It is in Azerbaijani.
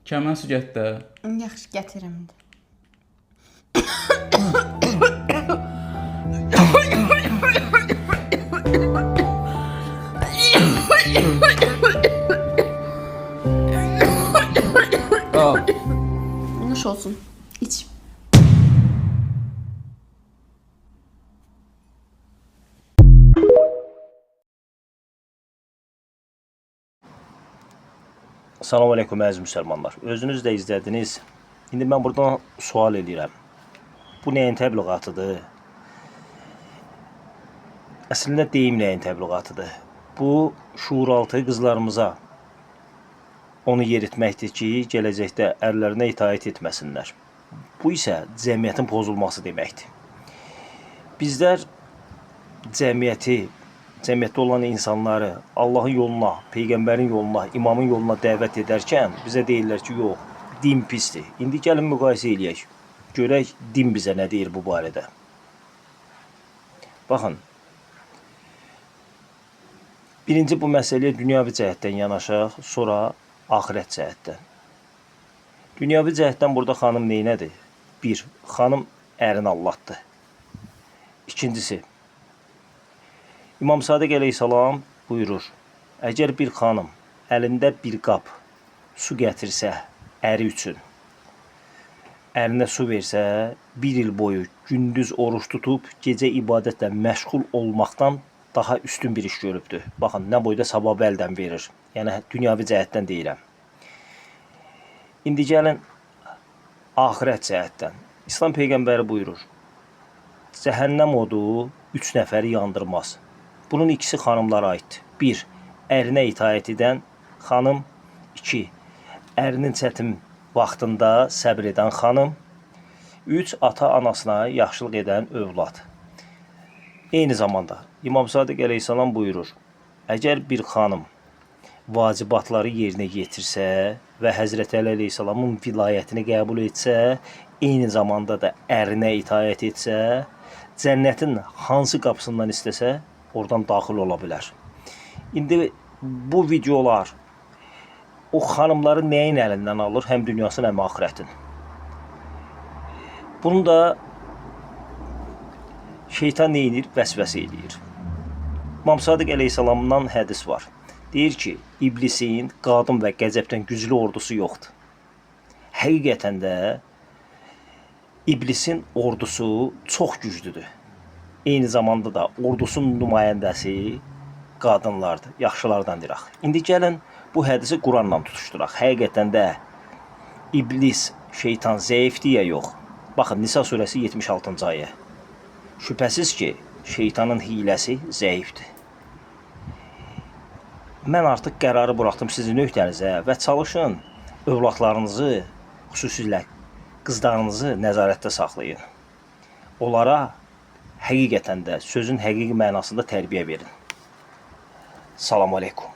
Kəmən su gətdə. Yaxşı, gətirim. Al. Nuş olsun. İç. Salam aleykum əziz müsəlmanlar. Özünüz də izlədiniz. İndi mən buradan sual edirəm. Bu nəyin təbliğatıdır? Əslində deyim nəyin təbliğatıdır. Bu şuuraltı qızlarımıza onu yeritməkdir ki, gələcəkdə ərlərinə itaət etməsinlər. Bu isə cəmiyyətin pozulması deməkdir. Bizlər cəmiyyətdə olan insanları Allahın yoluna, Peyğəmbərin yoluna, imamın yoluna dəvət edərkən bizə deyirlər ki, yox, din pisdir. İndi gəlin müqayisə eləyək. Görək din bizə nə deyir bu barədə. Baxın, birinci bu məsələyə dünyavi cəhətdən yanaşaq, sonra axirət cəhətdən. Dünyavi cəhətdən burada xanım neynədir? 1. Xanım ərini allatdı. İkincisi, İmam Sadiq əleyhissalam buyurur, əgər bir xanım əlində bir qab su gətirsə əri üçün, ərinə su versə, bir il boyu gündüz oruç tutub, gecə ibadətlə məşğul olmaqdan daha üstün bir iş görübdür. Baxın, nə boyda savabı əldən verir. Yəni, dünyavi cəhətdən deyirəm. İndi gəlin, axirət cəhətdən. İslam Peyğəmbəri buyurur, cəhənnəm odu 3 nəfəri yandırmaz. Bunun ikisi xanımlara aiddir. 1. Ərinə itaət edən xanım. 2. Ərinin çətin vaxtında səbr edən xanım. 3. Ata-anasına yaxşılıq edən övlad. Eyni zamanda İmam Sadiq əleyhissalam buyurur, əgər bir xanım vacibatları yerinə yetirsə və Həzrəti Əli əleyhissalamın vilayətini qəbul etsə, eyni zamanda da ərinə itaət etsə, cənnətin hansı qapısından istəsə, oradan daxil ola bilər. İndi bu videolar o xanımları nəyin əlindən alır? Həm dünyasını, həm axirətin. Bunu da şeytan neyinir? Vəsvəsə eləyir. İmam Sadiq əleyhissalamdan hədis var. Deyir ki, iblisin qadın və qəzəbdən güclü ordusu yoxdur. Həqiqətən də iblisin ordusu çox güclüdür. Eyni zamanda da ordusunun nümayəndəsi qadınlardır, yaxşılardan diraq. İndi gəlin bu hədisi Quranla tutuşturaq. Həqiqətən də iblis, şeytan zəifdir ya yox. Baxın, Nisa surəsi 76-cı ayə. Şübhəsiz ki, şeytanın hiləsi zəifdir. Mən artıq qərarı buraxdım sizin öhdənizə və çalışın övladlarınızı, xüsusilə qızlarınızı nəzarətdə saxlayın. Onlara həqiqətən də sözün həqiqi mənasında tərbiyə verin. Salam aleykum.